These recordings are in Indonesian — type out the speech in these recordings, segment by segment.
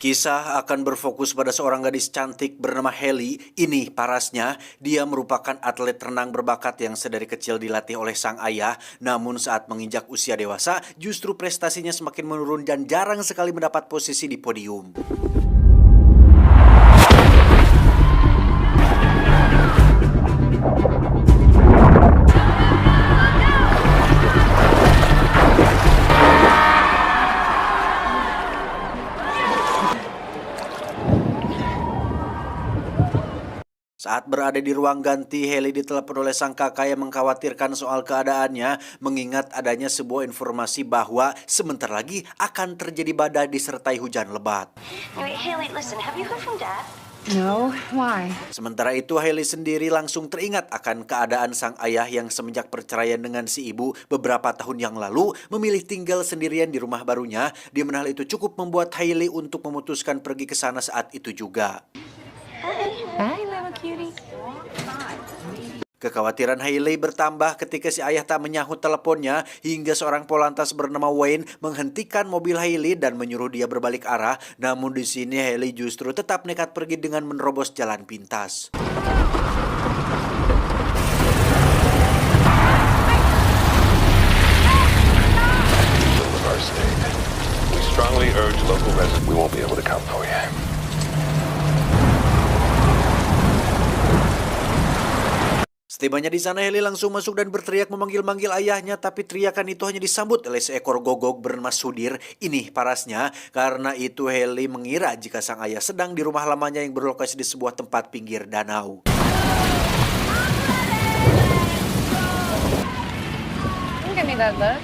Kisah akan berfokus pada seorang gadis cantik bernama Hailey. Ini parasnya, dia merupakan atlet renang berbakat yang sedari kecil dilatih oleh sang ayah. Namun saat menginjak usia dewasa, justru prestasinya semakin menurun dan jarang sekali mendapat posisi di podium. Saat berada di ruang ganti, Hailey ditelepon oleh sang kakak yang mengkhawatirkan soal keadaannya, mengingat adanya sebuah informasi bahwa sebentar lagi akan terjadi badai disertai hujan lebat. Wait, Hailey, listen, have you heard from Dad? No, why? Sementara itu, Hailey sendiri langsung teringat akan keadaan sang ayah yang semenjak perceraian dengan si ibu beberapa tahun yang lalu memilih tinggal sendirian di rumah barunya, di mana hal itu cukup membuat Hailey untuk memutuskan pergi ke sana saat itu juga. Hi, little cutie. Kekhawatiran Hailey bertambah ketika si ayah tak menyahut teleponnya hingga seorang polantas bernama Wayne menghentikan mobil Hailey dan menyuruh dia berbalik arah. Namun di sini Hailey justru tetap nekat pergi dengan menerobos jalan pintas. We strongly urge local residents. We won't be able to come for you. Setibanya di sana, Hailey langsung masuk dan berteriak memanggil-manggil ayahnya, tapi teriakan itu hanya disambut oleh seekor gogok bernama Sudir. Ini parasnya, karena itu Hailey mengira jika sang ayah sedang di rumah lamanya yang berlokasi di sebuah tempat pinggir danau. Give me that look.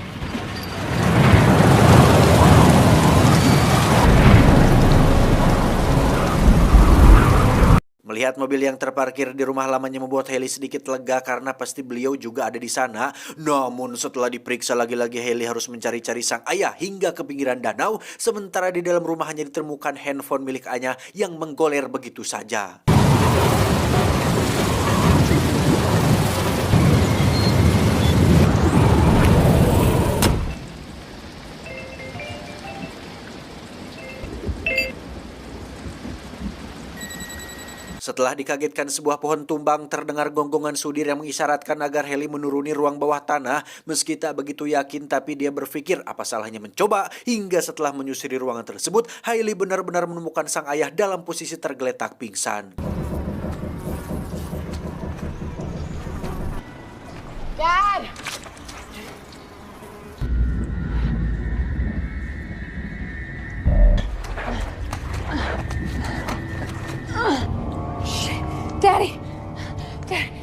Melihat mobil yang terparkir di rumah lamanya membuat Hailey sedikit lega karena pasti beliau juga ada di sana. Namun setelah diperiksa lagi-lagi, Hailey harus mencari-cari sang ayah hingga ke pinggiran danau. Sementara di dalam rumah hanya ditemukan handphone milik ayahnya yang menggoler begitu saja. Setelah dikagetkan sebuah pohon tumbang, terdengar gonggongan Sudir yang mengisyaratkan agar Hailey menuruni ruang bawah tanah. Meski tak begitu yakin, tapi dia berpikir apa salahnya mencoba. Hingga setelah menyusuri ruangan tersebut, Hailey benar-benar menemukan sang ayah dalam posisi tergeletak pingsan. Dad! Daddy! Daddy!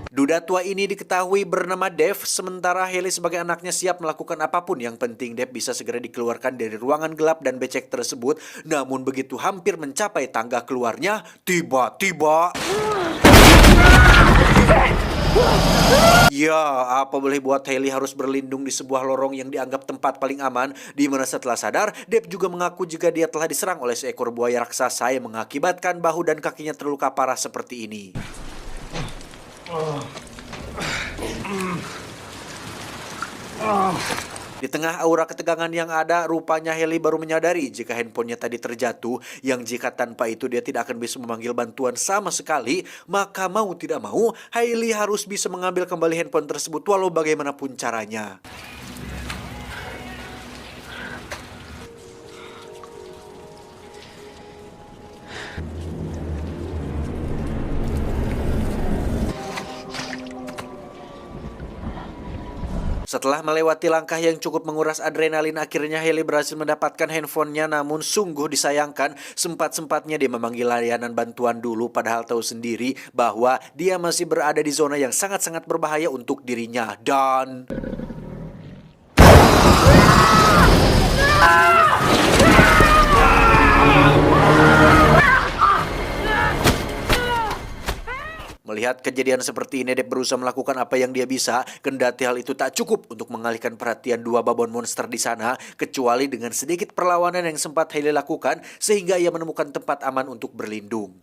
Duda tua ini diketahui bernama Dave, sementara Hailey sebagai anaknya siap melakukan apapun. Yang penting Dave bisa segera dikeluarkan dari ruangan gelap dan becek tersebut. Namun begitu hampir mencapai tangga keluarnya, tiba-tiba... Ya, apa boleh buat Hailey harus berlindung di sebuah lorong yang dianggap tempat paling aman, di mana setelah sadar, Dave juga mengaku jika dia telah diserang oleh seekor buaya raksasa yang mengakibatkan bahu dan kakinya terluka parah seperti ini. Di tengah aura ketegangan yang ada, rupanya Hailey baru menyadari jika handphonenya tadi terjatuh, yang jika tanpa itu dia tidak akan bisa memanggil bantuan sama sekali. Maka mau tidak mau, Hailey harus bisa mengambil kembali handphone tersebut walau bagaimanapun caranya. Setelah melewati langkah yang cukup menguras adrenalin, akhirnya Hailey berhasil mendapatkan handphonenya. Namun sungguh disayangkan, sempat-sempatnya dia memanggil layanan bantuan dulu, padahal tahu sendiri bahwa dia masih berada di zona yang sangat-sangat berbahaya untuk dirinya. Dan... Melihat kejadian seperti ini, Dave berusaha melakukan apa yang dia bisa. Kendati hal itu tak cukup untuk mengalihkan perhatian dua babon monster di sana, kecuali dengan sedikit perlawanan yang sempat Hailey lakukan, sehingga ia menemukan tempat aman untuk berlindung.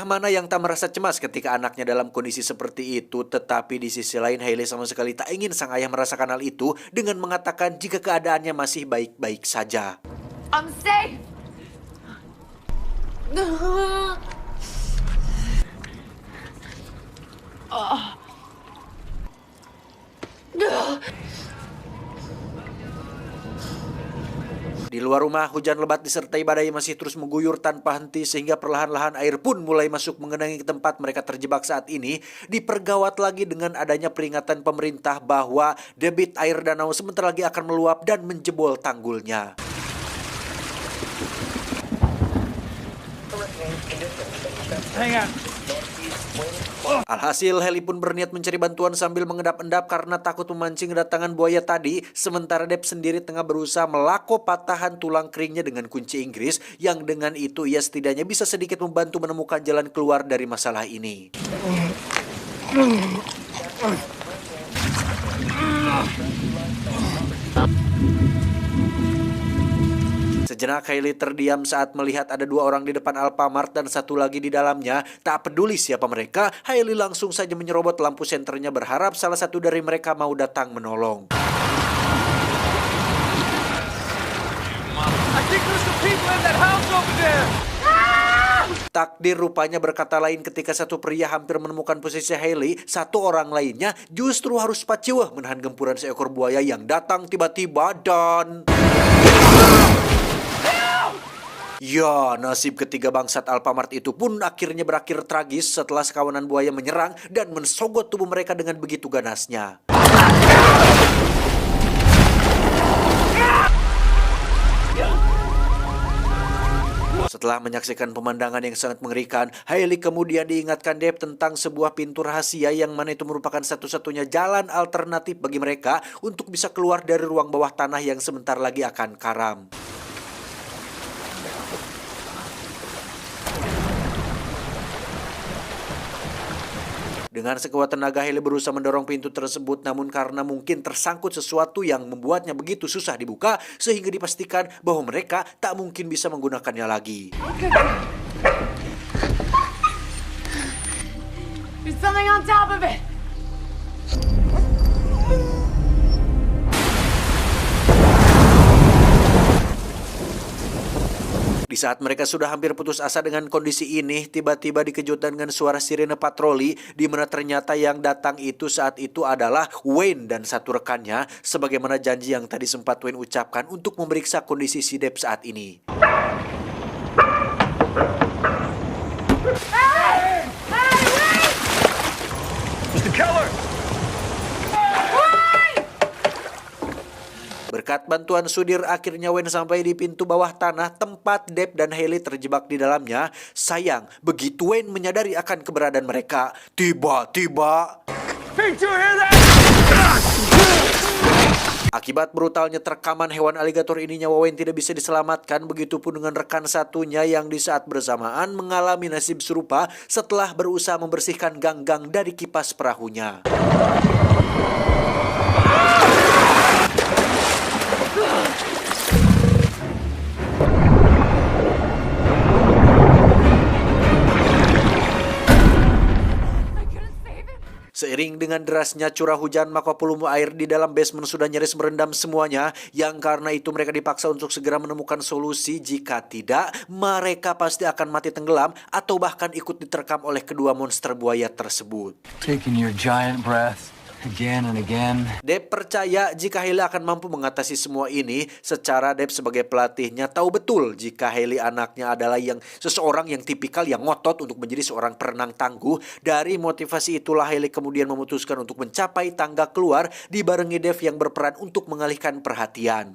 Ayah mana yang tak merasa cemas ketika anaknya dalam kondisi seperti itu, tetapi di sisi lain Hailey sama sekali tak ingin sang ayah merasakan hal itu dengan mengatakan jika keadaannya masih baik-baik saja. I'm safe. Di luar rumah, hujan lebat disertai badai masih terus mengguyur tanpa henti sehingga perlahan-lahan air pun mulai masuk mengenangi tempat mereka terjebak saat ini. Dipergawat lagi dengan adanya peringatan pemerintah bahwa debit air danau sebentar lagi akan meluap dan menjebol tanggulnya. Alhasil, Hailey pun berniat mencari bantuan sambil mengendap-endap karena takut memancing kedatangan buaya tadi. Sementara Deb sendiri tengah berusaha melako patahan tulang keringnya dengan kunci Inggris, yang dengan itu ia setidaknya bisa sedikit membantu menemukan jalan keluar dari masalah ini. Sejenak Hailey terdiam saat melihat ada 2 orang di depan Alfamart dan 1 lagi di dalamnya. Tak peduli siapa mereka, Hailey langsung saja menyerobot lampu senternya berharap salah satu dari mereka mau datang menolong. Takdir rupanya berkata lain ketika satu pria hampir menemukan posisi Hailey, 1 orang lainnya justru harus paciwah menahan gempuran seekor buaya yang datang tiba-tiba dan... Ya, nasib ketiga bangsat Alfamart itu pun akhirnya berakhir tragis setelah sekawanan buaya menyerang dan mensogot tubuh mereka dengan begitu ganasnya. Setelah menyaksikan pemandangan yang sangat mengerikan, Hailey kemudian diingatkan Deb tentang sebuah pintu rahasia yang mana itu merupakan satu-satunya jalan alternatif bagi mereka untuk bisa keluar dari ruang bawah tanah yang sebentar lagi akan karam. Dengan sekuat tenaga, Hailey berusaha mendorong pintu tersebut, namun karena mungkin tersangkut sesuatu yang membuatnya begitu susah dibuka, sehingga dipastikan bahwa mereka tak mungkin bisa menggunakannya lagi. There's something on top of it. Di saat mereka sudah hampir putus asa dengan kondisi ini, tiba-tiba dikejutkan dengan suara sirene patroli, di mana ternyata yang datang itu saat itu adalah Wayne dan 1 rekannya, sebagaimana janji yang tadi sempat Wayne ucapkan untuk memeriksa kondisi si Deb saat ini. Mr. Keller! Berkat bantuan Sudir, akhirnya Wayne sampai di pintu bawah tanah tempat Deb dan Hailey terjebak di dalamnya. Sayang, begitu Wayne menyadari akan keberadaan mereka, tiba-tiba... Akibat brutalnya terkaman hewan aligator ini, nyawa Wayne tidak bisa diselamatkan. Begitupun dengan rekan satunya yang di saat bersamaan mengalami nasib serupa setelah berusaha membersihkan gang-gang dari kipas perahunya. Seiring dengan derasnya curah hujan, maka volume air di dalam basement sudah nyaris merendam semuanya, yang karena itu mereka dipaksa untuk segera menemukan solusi. Jika tidak, mereka pasti akan mati tenggelam atau bahkan ikut diterkam oleh kedua monster buaya tersebut. Taking your giant breath again and again. Deb percaya jika Hailey akan mampu mengatasi semua ini. Secara Deb sebagai pelatihnya tahu betul jika Hailey anaknya adalah seseorang yang tipikal yang ngotot untuk menjadi seorang perenang tangguh. Dari motivasi itulah Hailey kemudian memutuskan untuk mencapai tangga keluar dibarengi Dave yang berperan untuk mengalihkan perhatian.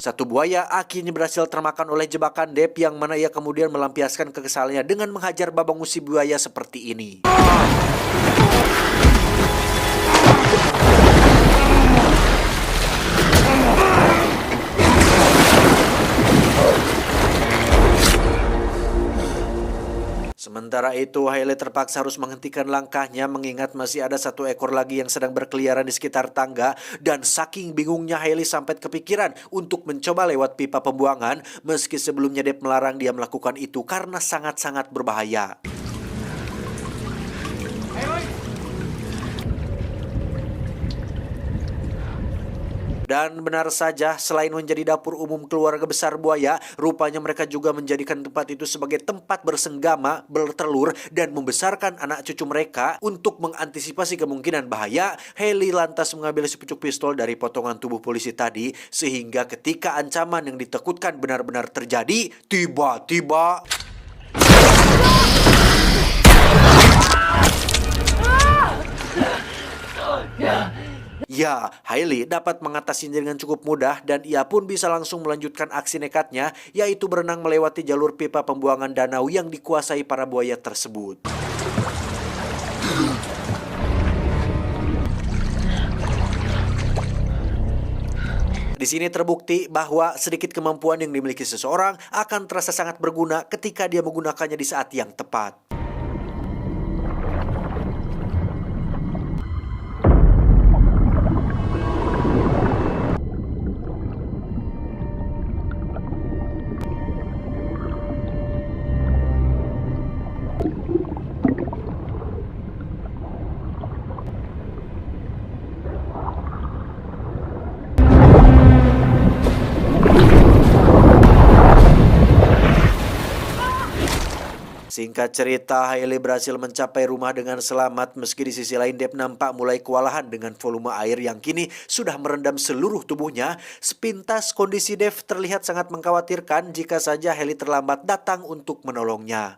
Satu buaya akhirnya berhasil termakan oleh jebakan Deb, yang mana ia kemudian melampiaskan kekesalannya dengan menghajar babangus si buaya seperti ini. Sementara itu, Hailey terpaksa harus menghentikan langkahnya mengingat masih ada satu ekor lagi yang sedang berkeliaran di sekitar tangga, dan saking bingungnya Hailey sampai kepikiran untuk mencoba lewat pipa pembuangan meski sebelumnya Depp melarang dia melakukan itu karena sangat-sangat berbahaya. Dan benar saja, selain menjadi dapur umum keluarga besar buaya, rupanya mereka juga menjadikan tempat itu sebagai tempat bersenggama, bertelur, dan membesarkan anak cucu mereka. Untuk mengantisipasi kemungkinan bahaya, Hailey lantas mengambil sepucuk pistol dari potongan tubuh polisi tadi, sehingga ketika ancaman yang ditakutkan benar-benar terjadi, tiba-tiba ya, Hailey dapat mengatasinya dengan cukup mudah dan ia pun bisa langsung melanjutkan aksi nekatnya, yaitu berenang melewati jalur pipa pembuangan danau yang dikuasai para buaya tersebut. Di sini terbukti bahwa sedikit kemampuan yang dimiliki seseorang akan terasa sangat berguna ketika dia menggunakannya di saat yang tepat. Singkat cerita, Hailey berhasil mencapai rumah dengan selamat meski di sisi lain Depp nampak mulai kewalahan dengan volume air yang kini sudah merendam seluruh tubuhnya. Sepintas kondisi Depp terlihat sangat mengkhawatirkan jika saja Hailey terlambat datang untuk menolongnya.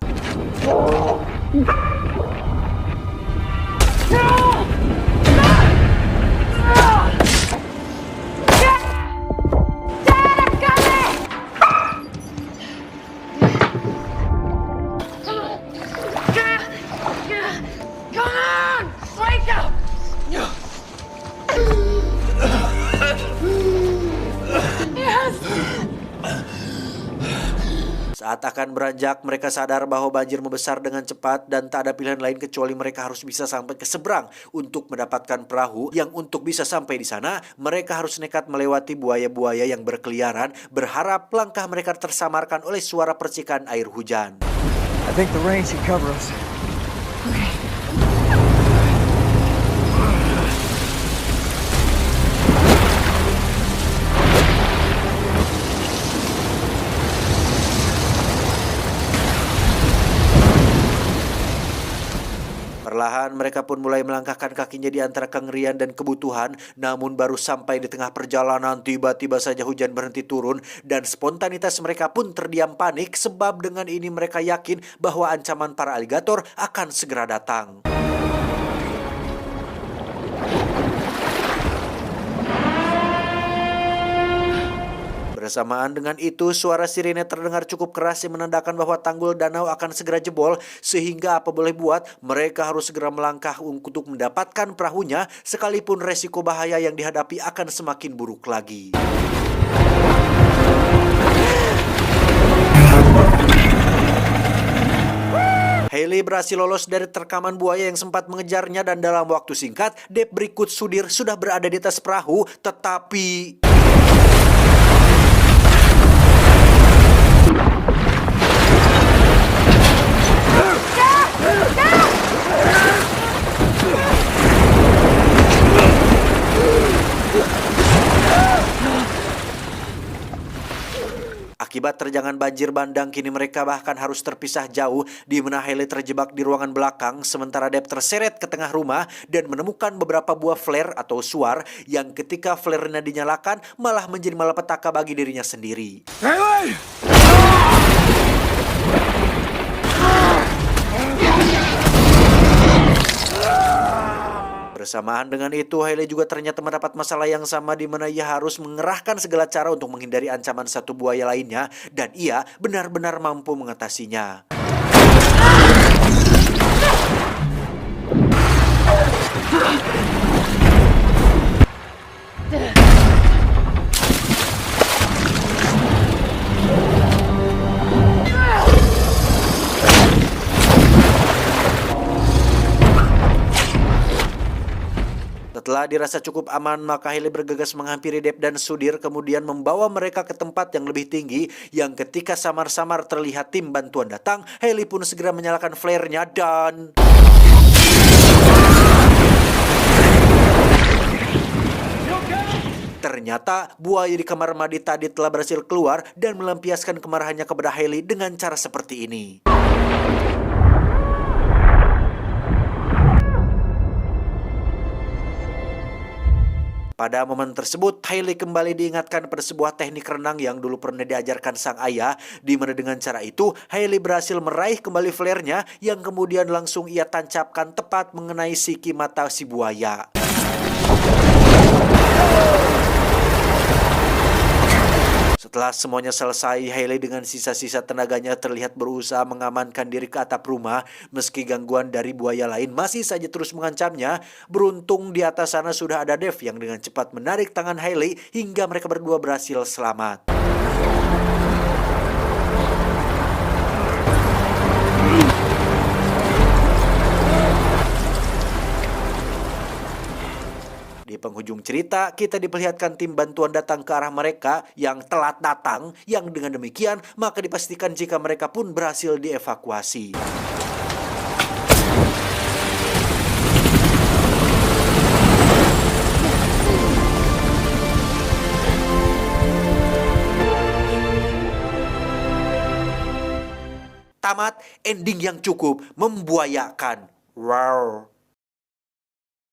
Saat akan beranjak, mereka sadar bahwa banjir membesar dengan cepat dan tak ada pilihan lain kecuali mereka harus bisa sampai ke seberang untuk mendapatkan perahu yang untuk bisa sampai di sana, mereka harus nekat melewati buaya-buaya yang berkeliaran, berharap langkah mereka tersamarkan oleh suara percikan air hujan. I think the rain should cover us. Perlahan mereka pun mulai melangkahkan kakinya di antara kengerian dan kebutuhan. Namun baru sampai di tengah perjalanan, tiba-tiba saja hujan berhenti turun dan spontanitas mereka pun terdiam panik, sebab dengan ini mereka yakin bahwa ancaman para aligator akan segera datang. Bersamaan dengan itu, suara sirine terdengar cukup keras yang menandakan bahwa tanggul danau akan segera jebol, sehingga apa boleh buat, mereka harus segera melangkah untuk mendapatkan perahunya, sekalipun resiko bahaya yang dihadapi akan semakin buruk lagi. Hailey berhasil lolos dari terkaman buaya yang sempat mengejarnya dan dalam waktu singkat, Depp berikut Sudir sudah berada di atas perahu, tetapi akibat terjangan banjir bandang, kini mereka bahkan harus terpisah jauh, di mana Hailey terjebak di ruangan belakang, sementara Depp terseret ke tengah rumah dan menemukan beberapa buah flare atau suar yang ketika flare-nya dinyalakan malah menjadi malapetaka bagi dirinya sendiri. Hailey! Bersamaan dengan itu, Hailey juga ternyata mendapat masalah yang sama di mana ia harus mengerahkan segala cara untuk menghindari ancaman satu buaya lainnya dan ia benar-benar mampu mengatasinya. Setelah dirasa cukup aman, maka Hailey bergegas menghampiri Dave dan Sudhir, kemudian membawa mereka ke tempat yang lebih tinggi, yang ketika samar-samar terlihat tim bantuan datang, Hailey pun segera menyalakan flare-nya dan... Ternyata buaya di kamar mandi tadi telah berhasil keluar dan melampiaskan kemarahannya kepada Hailey dengan cara seperti ini. Pada momen tersebut, Hailey kembali diingatkan pada sebuah teknik renang yang dulu pernah diajarkan sang ayah, di mana dengan cara itu, Hailey berhasil meraih kembali flare-nya yang kemudian langsung ia tancapkan tepat mengenai siki mata si buaya. Setelah semuanya selesai, Hailey dengan sisa-sisa tenaganya terlihat berusaha mengamankan diri ke atap rumah. Meski gangguan dari buaya lain masih saja terus mengancamnya, beruntung di atas sana sudah ada Dave yang dengan cepat menarik tangan Hailey hingga mereka berdua berhasil selamat. Di penghujung cerita, kita diperlihatkan tim bantuan datang ke arah mereka yang telat datang, yang dengan demikian maka dipastikan jika mereka pun berhasil dievakuasi. Tamat, ending yang cukup membuayakan. Wow.